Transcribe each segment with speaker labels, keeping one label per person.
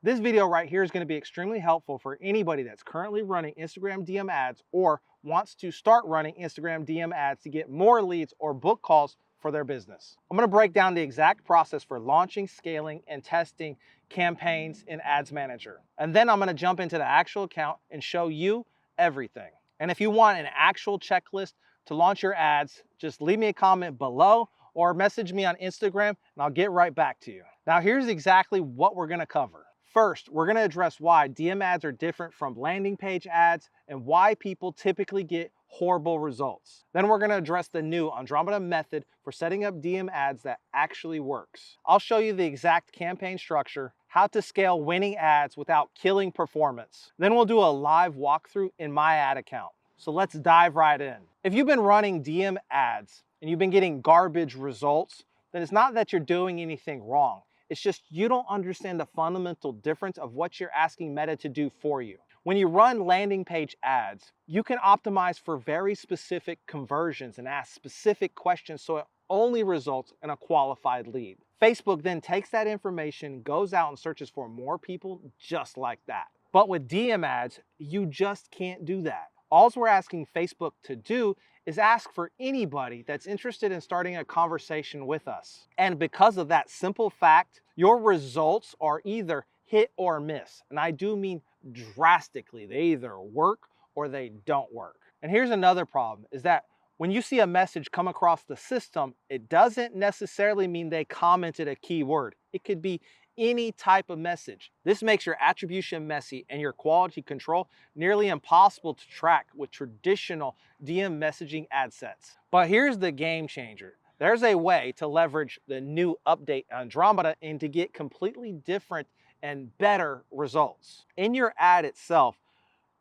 Speaker 1: This video right here is going to be extremely helpful for anybody that's currently running Instagram DM ads or wants to start running Instagram DM ads to get more leads or book calls for their business. I'm going to break down the exact process for launching, scaling, and testing campaigns in Ads Manager. And then I'm going to jump into the actual account and show you everything. And if you want an actual checklist to launch your ads, just leave me a comment below or message me on Instagram and I'll get right back to you. Now here's exactly what we're going to cover. First, we're going to address why DM ads are different from landing page ads and why people typically get horrible results. Then we're going to address the new Andromeda method for setting up DM ads that actually works. I'll show you the exact campaign structure, how to scale winning ads without killing performance. Then we'll do a live walkthrough in my ad account. So let's dive right in. If you've been running DM ads and you've been getting garbage results, then it's not that you're doing anything wrong. It's just you don't understand the fundamental difference of what you're asking Meta to do for you. When you run landing page ads, you can optimize for very specific conversions and ask specific questions so it only results in a qualified lead. Facebook then takes that information, goes out and searches for more people just like that. But with DM ads, you just can't do that. All we're asking Facebook to do is ask for anybody that's interested in starting a conversation with us. And because of that simple fact, your results are either hit or miss. And I do mean drastically. They either work or they don't work. And here's another problem is that when you see a message come across the system, it doesn't necessarily mean they commented a keyword. It could be any type of message. This makes your attribution messy and your quality control nearly impossible to track with traditional DM messaging ad sets. But here's the game changer. There's a way to leverage the new update Andromeda and to get completely different and better results. In your ad itself,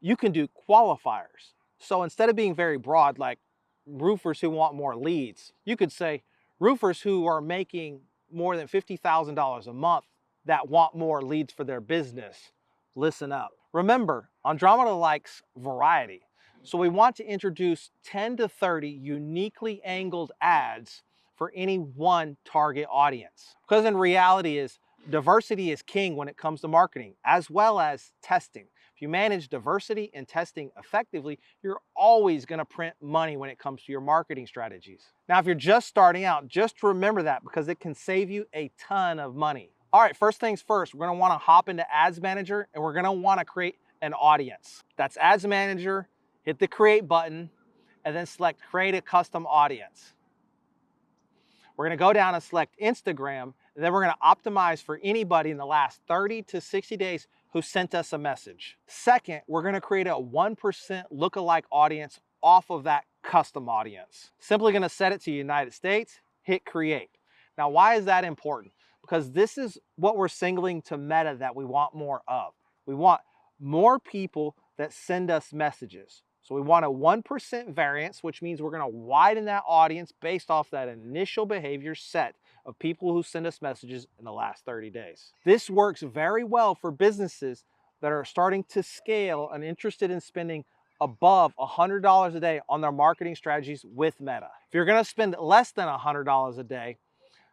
Speaker 1: you can do qualifiers. So instead of being very broad, like roofers who want more leads, you could say roofers who are making more than $50,000 a month that want more leads for their business. Listen up. Remember, Andromeda likes variety. So we want to introduce 10 to 30 uniquely angled ads for any one target audience. Because in reality is diversity is king when it comes to marketing, as well as testing. If you manage diversity and testing effectively, you're always going to print money when it comes to your marketing strategies. Now, if you're just starting out, just remember that because it can save you a ton of money. All right, first things first, we're going to want to hop into Ads Manager and we're going to want to create an audience. That's Ads Manager, hit the create button, and then select create a custom audience. We're going to go down and select Instagram, and then we're going to optimize for anybody in the last 30 to 60 days who sent us a message. Second, we're going to create a 1% lookalike audience off of that custom audience. Simply going to set it to United States, hit create. Now, why is that important? Because this is what we're signaling to Meta that we want more of. We want more people that send us messages. So we want a 1% variance, which means we're going to widen that audience based off that initial behavior set of people who send us messages in the last 30 days. This works very well for businesses that are starting to scale and interested in spending above $100 a day on their marketing strategies with Meta. If you're going to spend less than $100 a day,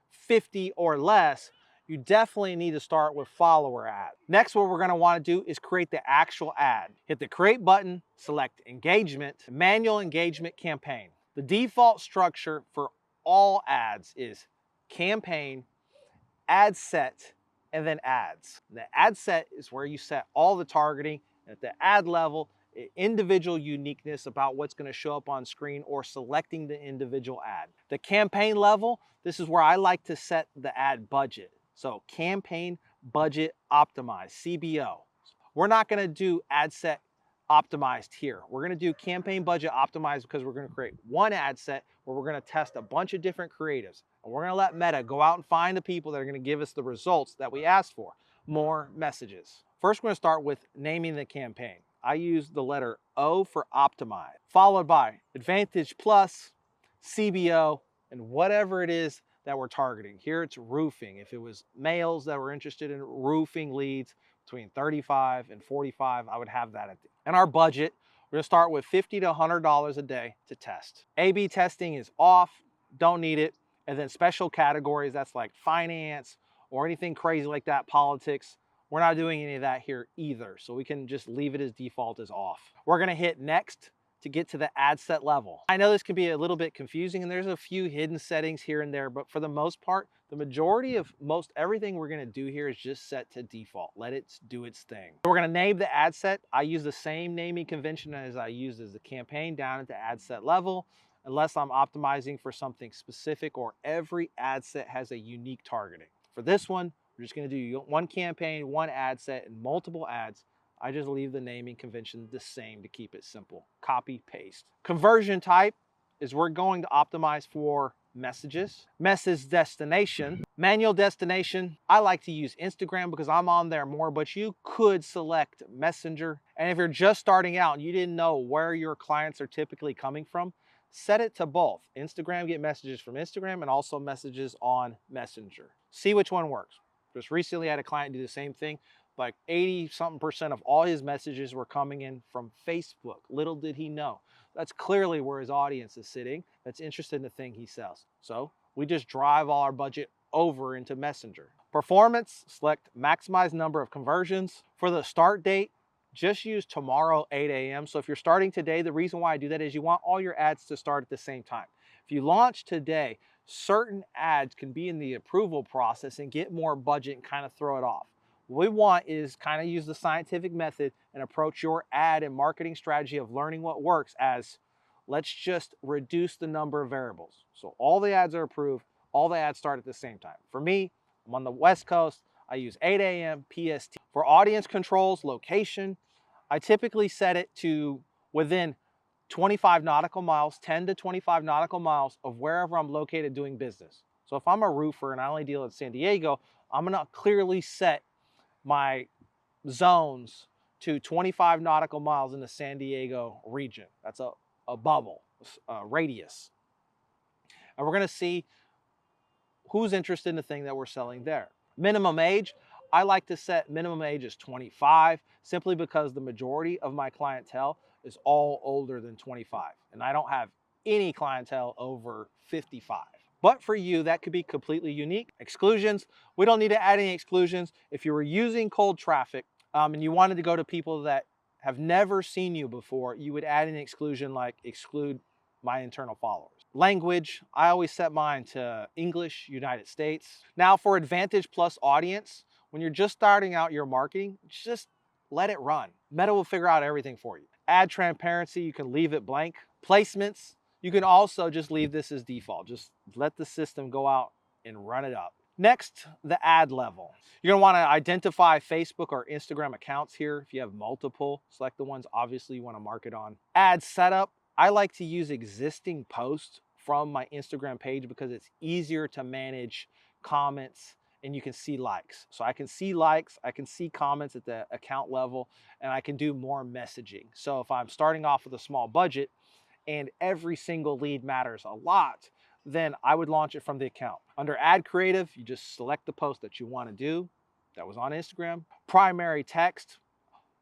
Speaker 1: 50 or less, you definitely need to start with follower ad. Next, what we're going to want to do is create the actual ad. Hit the create button, select engagement, manual engagement campaign. The default structure for all ads is campaign, ad set, and then ads. The ad set is where you set all the targeting. At the ad level, individual uniqueness about what's going to show up on screen or selecting the individual ad. The campaign level, this is where I like to set the ad budget. So campaign budget optimized, CBO. We're not going to do ad set optimized here. We're going to do campaign budget optimized because we're going to create one ad set where we're going to test a bunch of different creatives. And we're going to let Meta go out and find the people that are going to give us the results that we asked for, more messages. First, we're going to start with naming the campaign. I use the letter O for optimize, followed by Advantage Plus, CBO, and whatever it is that we're targeting. Here it's roofing. If it was males that were interested in roofing leads between 35 and 45, I would have that at the. And our budget, we're gonna start with $50 to $100 a day to test. A/B testing is off, don't need it. And then special categories, that's like finance or anything crazy like that, politics, We're not doing any of that here either, so we can just leave it as default as off. We're gonna hit next to get to the ad set level. I know this can be a little bit confusing and there's a few hidden settings here and there, but for the most part, the majority of most everything we're gonna do here is just set to default. Let it do its thing. So we're gonna name the ad set. I use the same naming convention as I used as the campaign down at the ad set level, unless I'm optimizing for something specific or every ad set has a unique targeting. For this one, we're just gonna do one campaign, one ad set, and multiple ads. I just leave the naming convention the same to keep it simple. Copy, paste. Conversion type is we're going to optimize for messages. Message destination. Manual destination, I like to use Instagram because I'm on there more, but you could select Messenger. And if you're just starting out and you didn't know where your clients are typically coming from, set it to both. Instagram, get messages from Instagram and also messages on Messenger. See which one works. Just recently I had a client do the same thing. Like 80-something% of all his messages were coming in from Facebook. Little did he know. That's clearly where his audience is sitting that's interested in the thing he sells. So we just drive all our budget over into Messenger. Performance, select maximize number of conversions. For the start date, just use tomorrow 8 a.m. So if you're starting today, the reason why I do that is you want all your ads to start at the same time. If you launch today, certain ads can be in the approval process and get more budget and kind of throw it off. What we want is kind of use the scientific method and approach your ad and marketing strategy of learning what works as let's just reduce the number of variables. So all the ads are approved, all the ads start at the same time. For me, I'm on the West Coast, I use 8 a.m. PST. For audience controls, location, I typically set it to within 25 nautical miles, 10 to 25 nautical miles of wherever I'm located doing business. So if I'm a roofer and I only deal in San Diego, I'm gonna clearly set my zones to 25 nautical miles in the San Diego region. That's a bubble, a radius. And we're gonna see who's interested in the thing that we're selling there. Minimum age, I like to set minimum age as 25, simply because the majority of my clientele is all older than 25. And I don't have any clientele over 55. But for you, that could be completely unique. Exclusions, we don't need to add any exclusions. If you were using cold traffic and you wanted to go to people that have never seen you before, you would add an exclusion like exclude my internal followers. Language, I always set mine to English, United States. Now for Advantage Plus audience, when you're just starting out your marketing, just let it run. Meta will figure out everything for you. Ad transparency, you can leave it blank. Placements, you can also just leave this as default. Just let the system go out and run it up. Next, the ad level. You're gonna wanna identify Facebook or Instagram accounts here. If you have multiple, select the ones obviously you wanna market on. Ad setup, I like to use existing posts from my Instagram page because it's easier to manage comments and you can see likes. So I can see likes, I can see comments at the account level, and I can do more messaging. So if I'm starting off with a small budget and every single lead matters a lot, then I would launch it from the account. Under ad creative, you just select the post that you want to do. That was on Instagram. Primary text.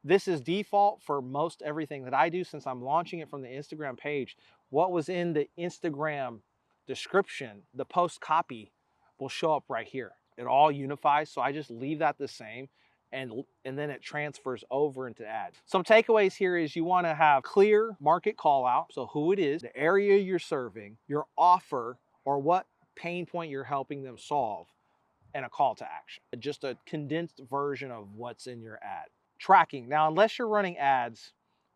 Speaker 1: This is default for most everything that I do since I'm launching it from the Instagram page. What was in the Instagram description, the post copy will show up right here. It all unifies, so I just leave that the same and then it transfers over into ads. Some takeaways here is you want to have clear market call out, so who it is, the area you're serving, your offer, or what pain point you're helping them solve, and a call to action. Just a condensed version of what's in your ad. Tracking. Now, unless you're running ads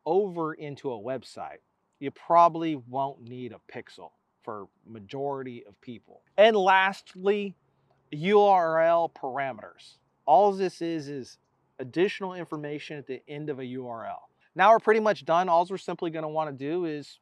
Speaker 1: over into a website, you probably won't need a pixel for majority of people. And lastly, URL parameters. All this is additional information at the end of a URL. Now we're pretty much done. All we're simply going to want to do is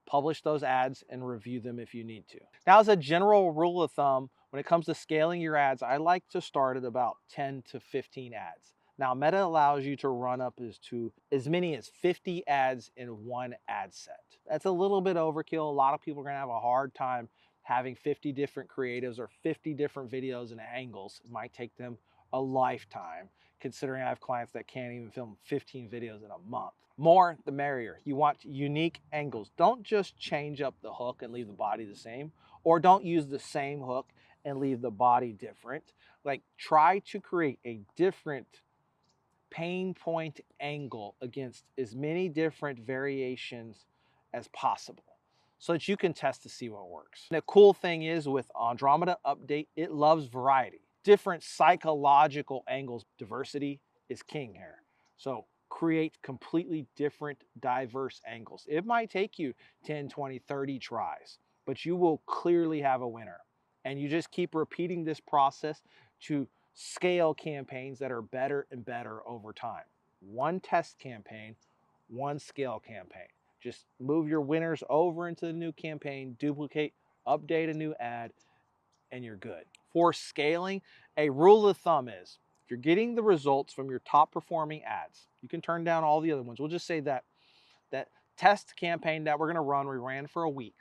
Speaker 1: publish those ads and review them if you need to. Now, as a general rule of thumb, when it comes to scaling your ads, I like to start at about 10 to 15 ads. Now, Meta allows you to run up to as many as 50 ads in one ad set. That's a little bit overkill. A lot of people are going to have a hard time having 50 different creatives or 50 different videos and angles. It might take them a lifetime, considering I have clients that can't even film 15 videos in a month. More the merrier. You want unique angles. Don't just change up the hook and leave the body the same, or don't use the same hook and leave the body different. Like, try to create a different pain point angle against as many different variations as possible so that you can test to see what works. And the cool thing is with Andromeda update, it loves variety, different psychological angles. Diversity is king here. So create completely different, diverse angles. It might take you 10, 20, 30 tries, but you will clearly have a winner. And you just keep repeating this process to scale campaigns that are better and better over time. One test campaign, one scale campaign. Just move your winners over into the new campaign, duplicate, update a new ad, and you're good. For scaling, a rule of thumb is if you're getting the results from your top performing ads, you can turn down all the other ones. We'll just say that test campaign that we're going to run, we ran for a week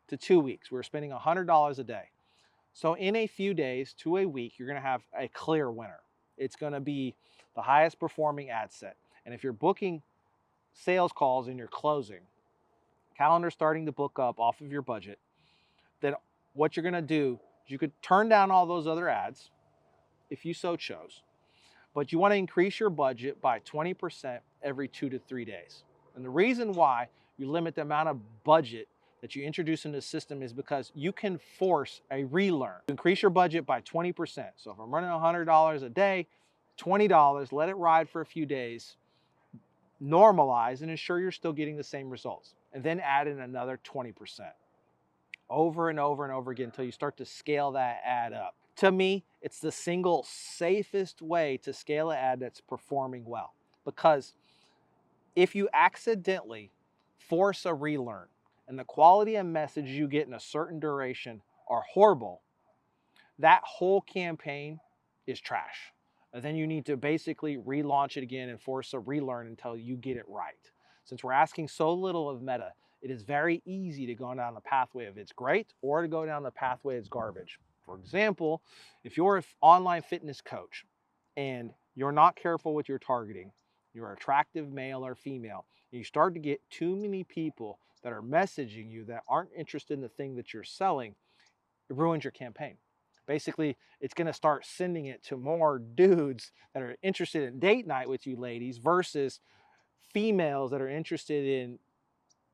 Speaker 1: to 2 weeks. We were spending $100 a day. So in a few days to a week, you're going to have a clear winner. It's going to be the highest performing ad set. And if you're booking sales calls and you're closing, calendar starting to book up off of your budget, then what you're going to do is you could turn down all those other ads if you so chose, but you want to increase your budget by 20% every 2 to 3 days. And the reason why you limit the amount of budget that you introduce into the system is because you can force a relearn. Increase your budget by 20%. So if I'm running $100 a day, $20, let it ride for a few days, normalize and ensure you're still getting the same results. And then add in another 20%. Over and over and over again until you start to scale that ad up. To me, it's the single safest way to scale an ad that's performing well. Because if you accidentally force a relearn and the quality of message you get in a certain duration are horrible, that whole campaign is trash. And then you need to basically relaunch it again and force a relearn until you get it right. Since we're asking so little of Meta, it is very easy to go down the pathway of it's great or to go down the pathway it's garbage. For example, if you're an online fitness coach and you're not careful with your targeting, you're attractive male or female, and you start to get too many people that are messaging you that aren't interested in the thing that you're selling, it ruins your campaign. Basically, it's going to start sending it to more dudes that are interested in date night with you ladies versus females that are interested in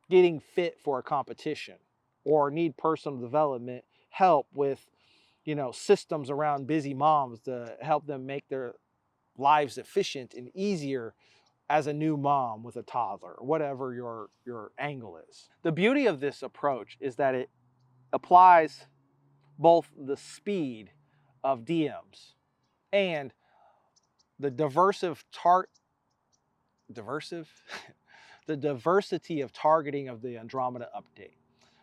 Speaker 1: getting fit for a competition or need personal development help with, systems around busy moms to help them make their lives efficient and easier as a new mom with a toddler, or whatever your angle is. The beauty of this approach is that it applies both the speed of DMs and the the diversity of targeting of the Andromeda update.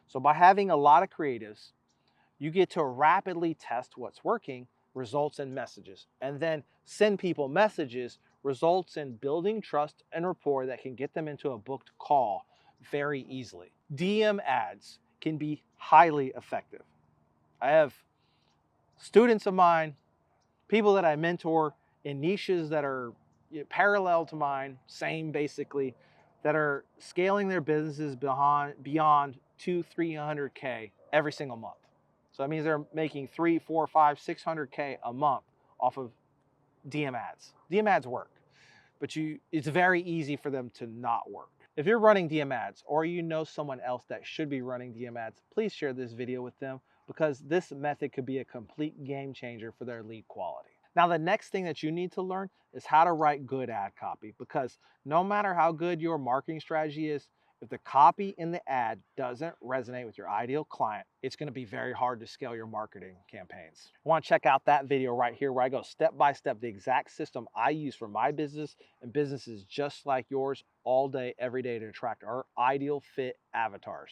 Speaker 1: So by having a lot of creatives, you get to rapidly test what's working, results in messages, and then send people messages, results in building trust and rapport that can get them into a booked call very easily. DM ads can be highly effective. I have students of mine, people that I mentor in niches that are parallel to mine, same basically, that are scaling their businesses beyond 200-300K every single month. So that means they're making 300, 400, 500, 600K a month off of DM ads. DM ads work, but it's very easy for them to not work. If you're running DM ads or you know someone else that should be running DM ads, please share this video with them because this method could be a complete game changer for their lead quality. Now, the next thing that you need to learn is how to write good ad copy, because no matter how good your marketing strategy is, if the copy in the ad doesn't resonate with your ideal client, it's going to be very hard to scale your marketing campaigns. I want to check out that video right here where I go step by step, the exact system I use for my business and businesses just like yours all day, every day to attract our ideal fit avatars.